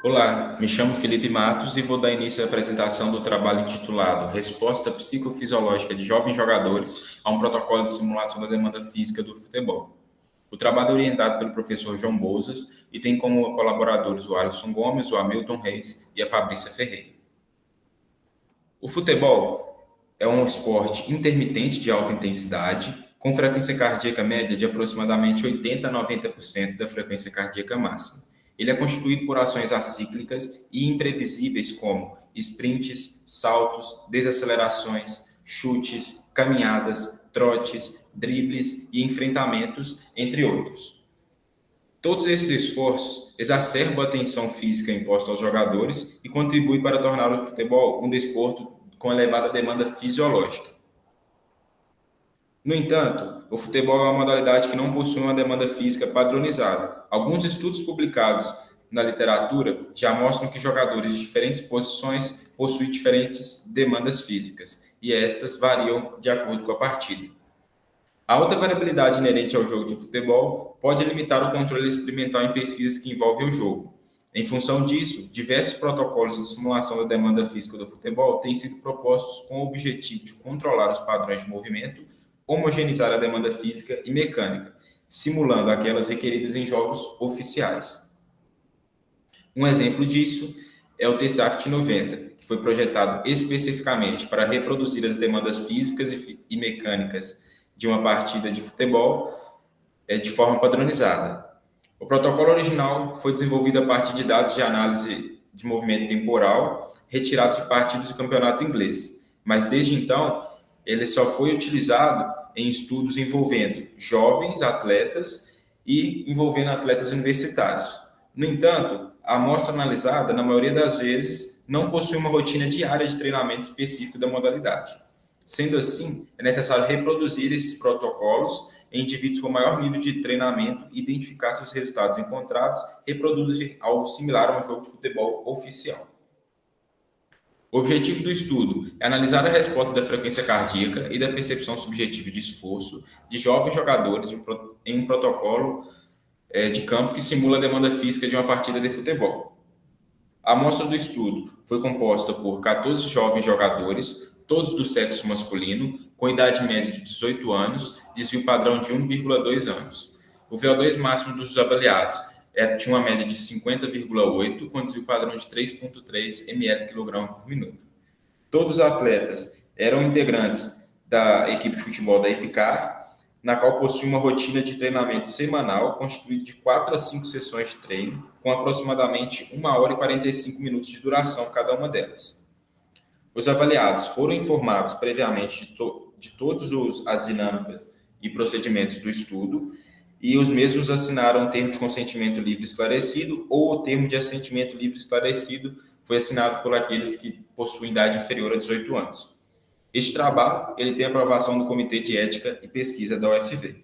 Olá, me chamo Felipe Matos e vou dar início à apresentação do trabalho intitulado Resposta Psicofisiológica de Jovens Jogadores a um Protocolo de Simulação da Demanda Física do Futebol. O trabalho é orientado pelo professor João Bouzas e tem como colaboradores o Alisson Gomes, o Hamilton Reis e a Fabrícia Ferreira. O futebol é um esporte intermitente de alta intensidade, com frequência cardíaca média de aproximadamente 80 a 90% da frequência cardíaca máxima. Ele é constituído por ações acíclicas e imprevisíveis como sprints, saltos, desacelerações, chutes, caminhadas, trotes, dribles e enfrentamentos, entre outros. Todos esses esforços exacerbam a tensão física imposta aos jogadores e contribuem para tornar o futebol um desporto com elevada demanda fisiológica. No entanto, o futebol é uma modalidade que não possui uma demanda física padronizada. Alguns estudos publicados na literatura já mostram que jogadores de diferentes posições possuem diferentes demandas físicas, e estas variam de acordo com a partida. A alta variabilidade inerente ao jogo de futebol pode limitar o controle experimental em pesquisas que envolvem o jogo. Em função disso, diversos protocolos de simulação da demanda física do futebol têm sido propostos com o objetivo de controlar os padrões de movimento, homogeneizar a demanda física e mecânica, simulando aquelas requeridas em jogos oficiais. Um exemplo disso é o T-Saft 90, que foi projetado especificamente para reproduzir as demandas físicas e mecânicas de uma partida de futebol de forma padronizada. O protocolo original foi desenvolvido a partir de dados de análise de movimento temporal retirados de partidas do campeonato inglês, mas desde então ele só foi utilizado em estudos envolvendo jovens atletas e envolvendo atletas universitários. No entanto, a amostra analisada, na maioria das vezes, não possui uma rotina diária de treinamento específico da modalidade. Sendo assim, é necessário reproduzir esses protocolos em indivíduos com maior nível de treinamento, identificar se os resultados encontrados reproduzem algo similar a um jogo de futebol oficial. O objetivo do estudo é analisar a resposta da frequência cardíaca e da percepção subjetiva de esforço de jovens jogadores em um protocolo de campo que simula a demanda física de uma partida de futebol. A amostra do estudo foi composta por 14 jovens jogadores, todos do sexo masculino, com idade média de 18 anos, desvio padrão de 1,2 anos. O VO2 máximo dos avaliados tinha uma média de 50,8, com desvio padrão de 3,3 ml/kg por minuto. Todos os atletas eram integrantes da equipe de futebol da Epicar, na qual possui uma rotina de treinamento semanal constituída de 4 a 5 sessões de treino, com aproximadamente 1 hora e 45 minutos de duração cada uma delas. Os avaliados foram informados previamente de todas as dinâmicas e procedimentos do estudo, e os mesmos assinaram o termo de consentimento livre esclarecido, ou o termo de assentimento livre esclarecido foi assinado por aqueles que possuem idade inferior a 18 anos. Este trabalho ele tem aprovação do Comitê de Ética e Pesquisa da UFV.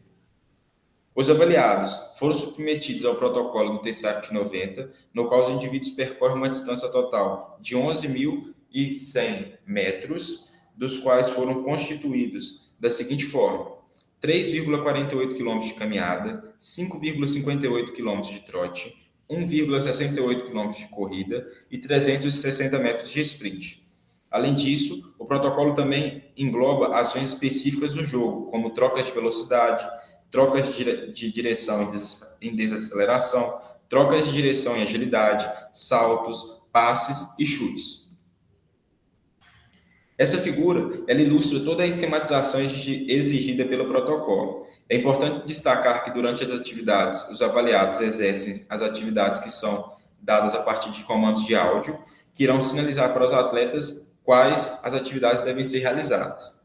Os avaliados foram submetidos ao protocolo do T-Saft 90, no qual os indivíduos percorrem uma distância total de 11.100 metros, dos quais foram constituídos da seguinte forma: 3,48 km de caminhada, 5,58 km de trote, 1,68 km de corrida e 360 metros de sprint. Além disso, o protocolo também engloba ações específicas do jogo, como trocas de velocidade, trocas de direção em desaceleração, trocas de direção em agilidade, saltos, passes e chutes. Essa figura ela ilustra toda a esquematização exigida pelo protocolo. É importante destacar que durante as atividades, os avaliados exercem as atividades que são dadas a partir de comandos de áudio, que irão sinalizar para os atletas quais as atividades devem ser realizadas.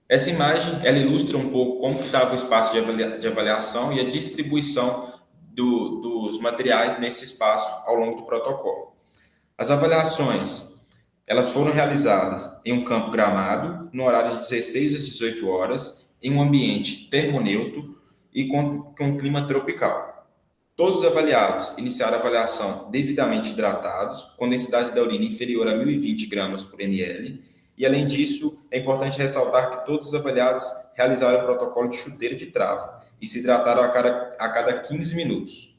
Essa imagem ela ilustra um pouco como estava o espaço de avaliação e a distribuição dos materiais nesse espaço ao longo do protocolo. As avaliações elas foram realizadas em um campo gramado, no horário de 16 às 18 horas, em um ambiente termoneutro e com clima tropical. Todos os avaliados iniciaram a avaliação devidamente hidratados, com densidade da urina inferior a 1.020 gramas por ml, e além disso, é importante ressaltar que todos os avaliados realizaram o protocolo de chuteira de trava e se hidrataram a cada 15 minutos.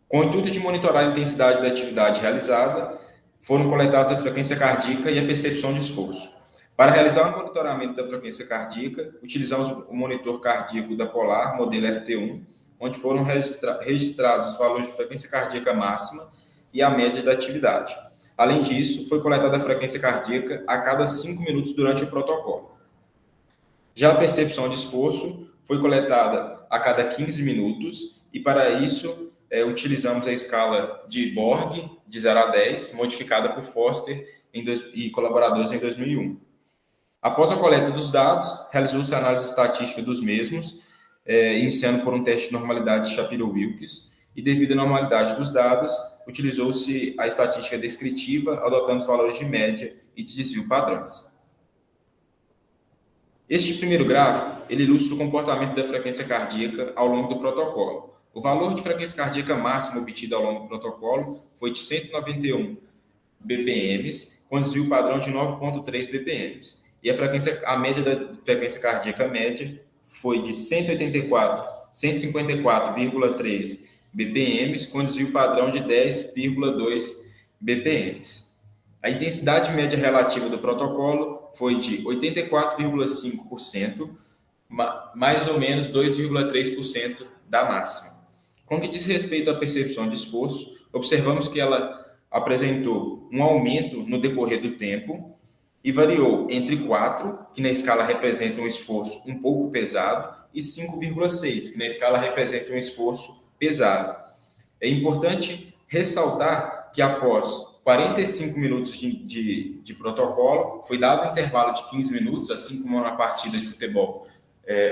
Com o intuito de monitorar a intensidade da atividade realizada, foram coletados a frequência cardíaca e a percepção de esforço. Para realizar o monitoramento da frequência cardíaca, utilizamos o monitor cardíaco da Polar, modelo FT1, onde foram registrados os valores de frequência cardíaca máxima e a média da atividade. Além disso, foi coletada a frequência cardíaca a cada 5 minutos durante o protocolo. Já a percepção de esforço foi coletada a cada 15 minutos e, para isso, utilizamos a escala de Borg, de 0 a 10, modificada por Foster e colaboradores em 2001. Após a coleta dos dados, realizou-se a análise estatística dos mesmos, iniciando por um teste de normalidade de Shapiro-Wilks, e devido à normalidade dos dados, utilizou-se a estatística descritiva, adotando os valores de média e de desvio padrões. Este primeiro gráfico, ele ilustra o comportamento da frequência cardíaca ao longo do protocolo. O valor de frequência cardíaca máxima obtido ao longo do protocolo foi de 191 BPM, com desvio padrão de 9,3 BPM. E a média da frequência cardíaca média foi de 154,3 BPM, com desvio padrão de 10,2 BPM. A intensidade média relativa do protocolo foi de 84,5%, mais ou menos 2,3% da máxima. Com que diz respeito à percepção de esforço, observamos que ela apresentou um aumento no decorrer do tempo e variou entre 4, que na escala representa um esforço um pouco pesado, e 5,6, que na escala representa um esforço pesado. É importante ressaltar que após 45 minutos de protocolo, foi dado um intervalo de 15 minutos, assim como na partida de futebol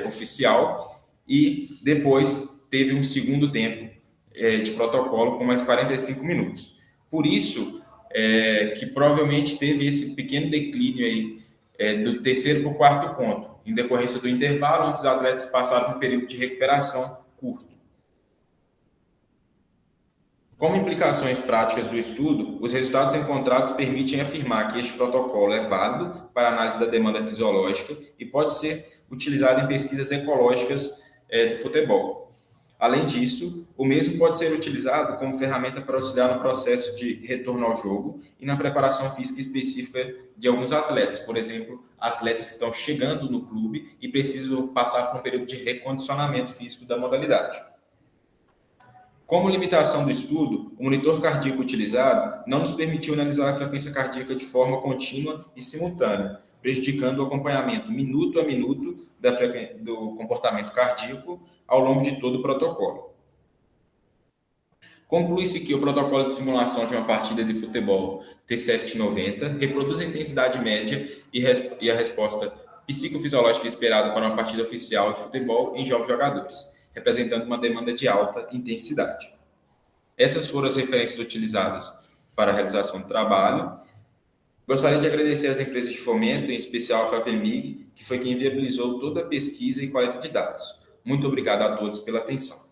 oficial, e depois teve um segundo tempo de protocolo com mais 45 minutos. Por isso, que provavelmente teve esse pequeno declínio aí do terceiro para o quarto ponto, em decorrência do intervalo, onde os atletas passaram por um período de recuperação curto. Como implicações práticas do estudo, os resultados encontrados permitem afirmar que este protocolo é válido para análise da demanda fisiológica e pode ser utilizado em pesquisas ecológicas do futebol. Além disso, o mesmo pode ser utilizado como ferramenta para auxiliar no processo de retorno ao jogo e na preparação física específica de alguns atletas, por exemplo, atletas que estão chegando no clube e precisam passar por um período de recondicionamento físico da modalidade. Como limitação do estudo, o monitor cardíaco utilizado não nos permitiu analisar a frequência cardíaca de forma contínua e simultânea, prejudicando o acompanhamento minuto a minuto do comportamento cardíaco ao longo de todo o protocolo. Conclui-se que o protocolo de simulação de uma partida de futebol TCFT 90 reproduz a intensidade média e a resposta psicofisiológica esperada para uma partida oficial de futebol em jovens jogadores, representando uma demanda de alta intensidade. Essas foram as referências utilizadas para a realização do trabalho. Gostaria de agradecer às empresas de fomento, em especial a FAPEMIG, que foi quem viabilizou toda a pesquisa e coleta de dados. Muito obrigado a todos pela atenção.